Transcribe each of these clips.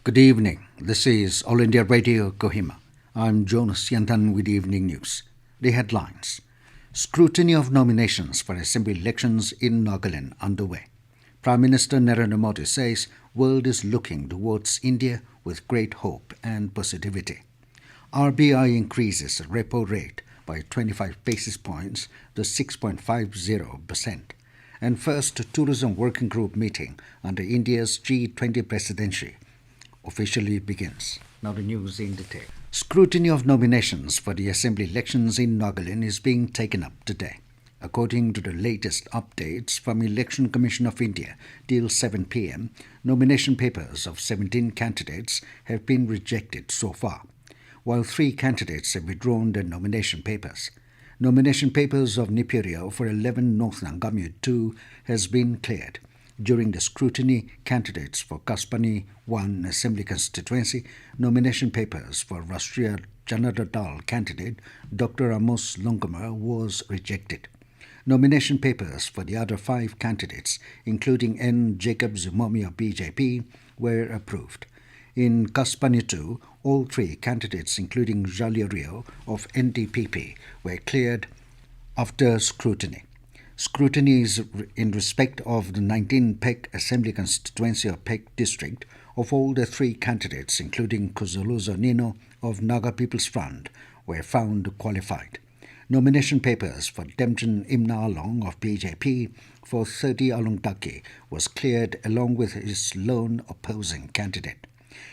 Good evening. This is All India Radio Kohima. I'm Jonas Yantan with the evening news. The headlines. Scrutiny of nominations for assembly elections in Nagaland underway. Prime Minister Narendra Modi says world is looking towards India with great hope and positivity. RBI increases repo rate by 25 basis points to 6.50%. And first tourism working group meeting under India's G20 presidency officially begins. Now the news in detail. Scrutiny of nominations for the assembly elections in Nagaland is being taken up today. According to the latest updates from Election Commission of India, till 7 p.m., nomination papers of 17 candidates have been rejected so far, while 3 candidates have withdrawn their nomination papers. Nomination papers of Niperio for 11 North Nangamute 2 has been cleared. During the scrutiny, candidates for Kaspani 1 Assembly constituency, nomination papers for Rashtriya Janata Dal candidate Dr. Amos Longomar was rejected. Nomination papers for the other 5 candidates, including N. Jacob Zumomi of BJP, were approved. In Kaspani 2, all 3 candidates, including Jalia Rio of NDPP, were cleared after scrutiny. Scrutiny is in respect of the 19 Pek Assembly constituency of Pek district of all the 3 candidates, including Kuzuluzo Nino of Naga People's Front, were found qualified. Nomination papers for Demjan Imna Along of BJP for 30 Along Daki was cleared along with his lone opposing candidate.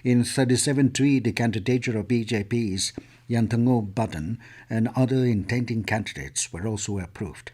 In 37-3, the candidature of BJP's Yantango Badan and other intending candidates were also approved.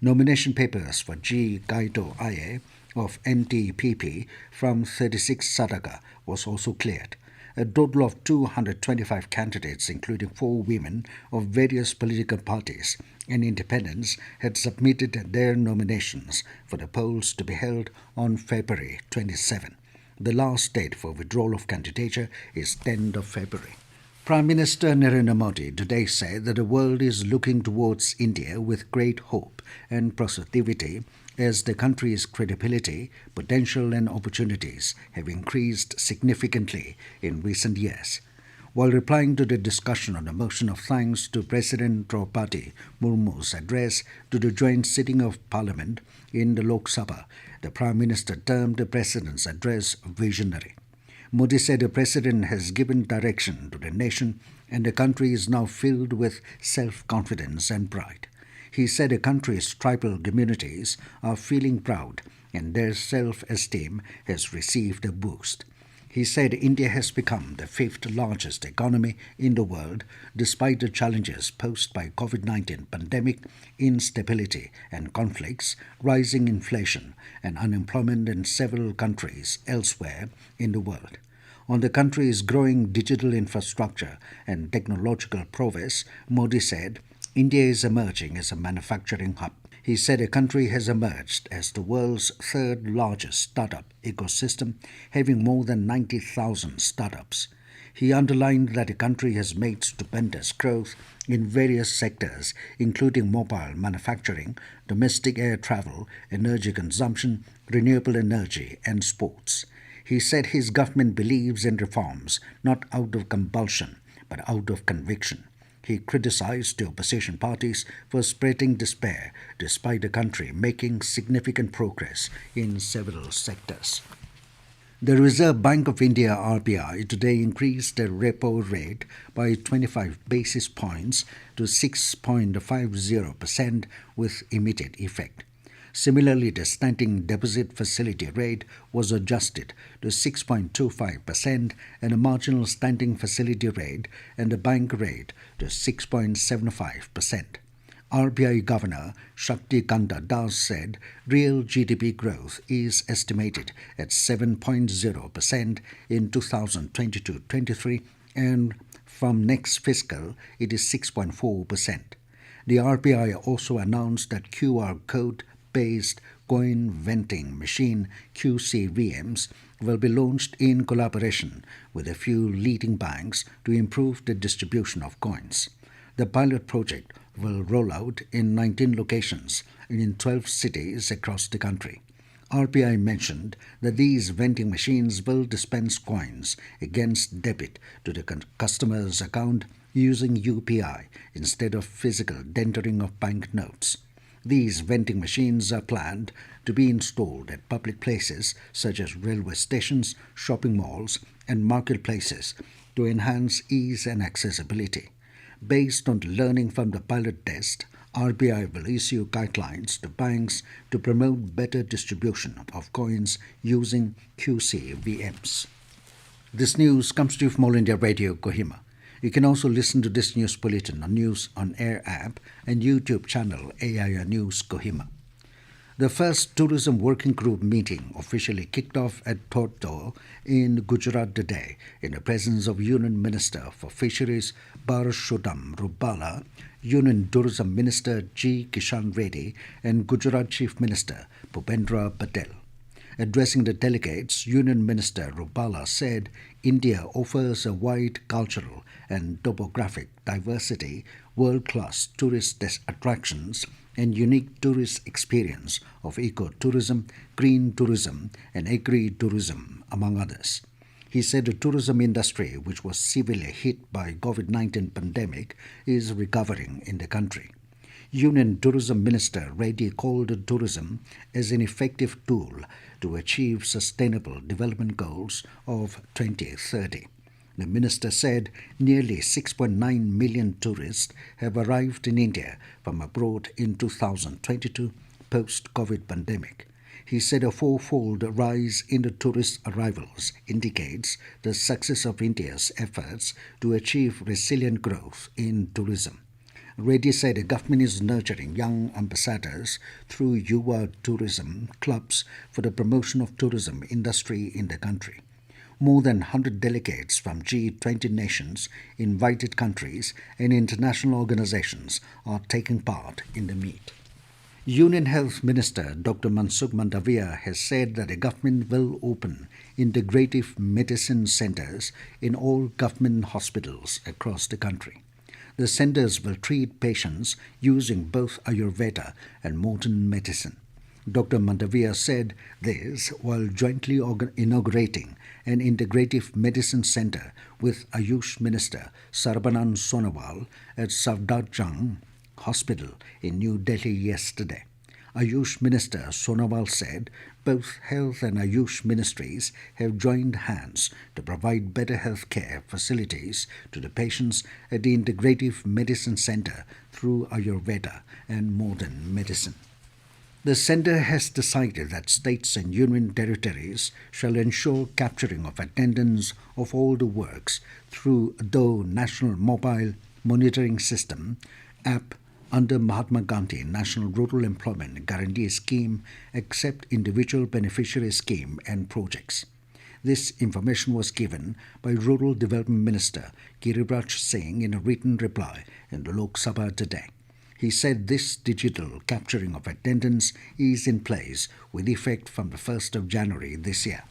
Nomination papers for G. Gaito Aye of NDPP from 36 Sadaka was also cleared. A total of 225 candidates, including 4 women of various political parties and independents, had submitted their nominations for the polls to be held on February 27. The last date for withdrawal of candidature is 10th of February. Prime Minister Narendra Modi today said that the world is looking towards India with great hope and positivity as the country's credibility, potential and opportunities have increased significantly in recent years. While replying to the discussion on a motion of thanks to President Draupadi Murmu's address to the joint sitting of Parliament in the Lok Sabha, the Prime Minister termed the President's address visionary. Modi said the President has given direction to the nation and the country is now filled with self-confidence and pride. He said the country's tribal communities are feeling proud and their self-esteem has received a boost. He said India has become the 5th largest economy in the world despite the challenges posed by COVID-19 pandemic, instability and conflicts, rising inflation and unemployment in several countries elsewhere in the world. On the country's growing digital infrastructure and technological prowess, Modi said, India is emerging as a manufacturing hub. He said the country has emerged as the world's 3rd largest startup ecosystem, having more than 90,000 startups. He underlined that the country has made stupendous growth in various sectors, including mobile manufacturing, domestic air travel, energy consumption, renewable energy, and sports. He said his government believes in reforms not out of compulsion, but out of conviction. He criticized the opposition parties for spreading despair despite the country making significant progress in several sectors. The Reserve Bank of India (RBI) today increased the repo rate by 25 basis points to 6.50% with immediate effect. Similarly, the standing deposit facility rate was adjusted to 6.25% and a marginal standing facility rate and the bank rate to 6.75%. RBI Governor Shakti Kanta Das said real GDP growth is estimated at 7.0% in 2022-23 and from next fiscal it is 6.4%. The RBI also announced that QR code-based coin vending machine QCVMs will be launched in collaboration with a few leading banks to improve the distribution of coins. The pilot project will roll out in 19 locations in 12 cities across the country. RBI mentioned that these vending machines will dispense coins against debit to the customer's account using UPI instead of physical tendering of bank notes. These vending machines are planned to be installed at public places such as railway stations, shopping malls, and marketplaces to enhance ease and accessibility. Based on the learning from the pilot test, RBI will issue guidelines to banks to promote better distribution of coins using QCVMs. This news comes to you from All India Radio, Kohima. You can also listen to this news bulletin on News on Air app and YouTube channel AIR News Kohima. The first tourism working group meeting officially kicked off at Torto in Gujarat today in the presence of Union Minister for Fisheries Barshodam Rubala, Union Tourism Minister G. Kishan Reddy and Gujarat Chief Minister Bhupendra Patel. Addressing the delegates, Union Minister Rubala said India offers a wide cultural and topographic diversity, world-class tourist attractions, and unique tourist experience of eco-tourism, green tourism, and agri-tourism, among others. He said the tourism industry, which was severely hit by COVID-19 pandemic, is recovering in the country. Union Tourism Minister Reddy called tourism as an effective tool to achieve sustainable development goals of 2030. The minister said nearly 6.9 million tourists have arrived in India from abroad in 2022 post-COVID pandemic. He said a fourfold rise in the tourist arrivals indicates the success of India's efforts to achieve resilient growth in tourism. Reddy said the government is nurturing young ambassadors through Yuva tourism clubs for the promotion of tourism industry in the country. More than 100 delegates from G20 nations, invited countries, and international organizations are taking part in the meet. Union Health Minister Dr. Mansukh Mandaviya has said that the government will open integrative medicine centers in all government hospitals across the country. The centers will treat patients using both Ayurveda and modern medicine. Dr. Mandaviya said this while jointly inaugurating an integrative medicine center with Ayush Minister Sarbanand Sonowal at Safdarjung Hospital in New Delhi yesterday. Ayush Minister Sonowal said both Health and Ayush ministries have joined hands to provide better health care facilities to the patients at the Integrative Medicine Center through Ayurveda and modern medicine. The centre has decided that states and union territories shall ensure capturing of attendance of all the works through the National Mobile Monitoring System app under Mahatma Gandhi National Rural Employment Guarantee Scheme except individual beneficiary scheme and projects. This information was given by Rural Development Minister Giriraj Singh in a written reply in the Lok Sabha today. He said this digital capturing of attendance is in place with effect from the 1st of January this year.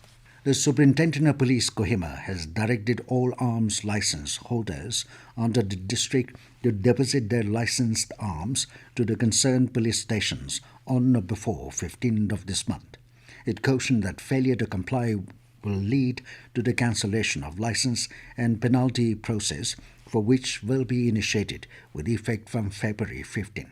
The Superintendent of Police Kohima has directed all arms license holders under the district to deposit their licensed arms to the concerned police stations on or before 15th of this month. It cautioned that failure to comply will lead to the cancellation of license and penalty process for which will be initiated with effect from February 15.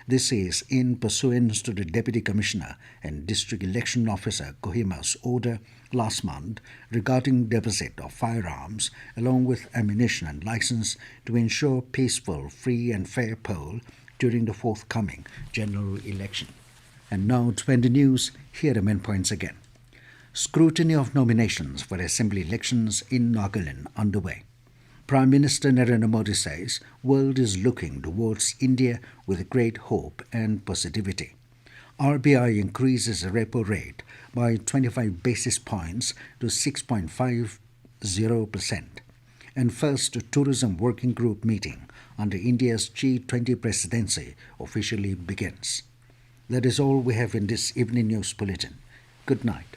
This is in pursuance to the Deputy Commissioner and District Election Officer Kohima's order last month regarding deposit of firearms along with ammunition and license to ensure peaceful, free and fair poll during the forthcoming general election. And now to end the news, here are the main points again. Scrutiny of nominations for Assembly elections in Nagaland underway. Prime Minister Narendra Modi says world is looking towards India with great hope and positivity. RBI increases the repo rate by 25 basis points to 6.50%. And first tourism working group meeting under India's G20 presidency officially begins. That is all we have in this evening news bulletin. Good night.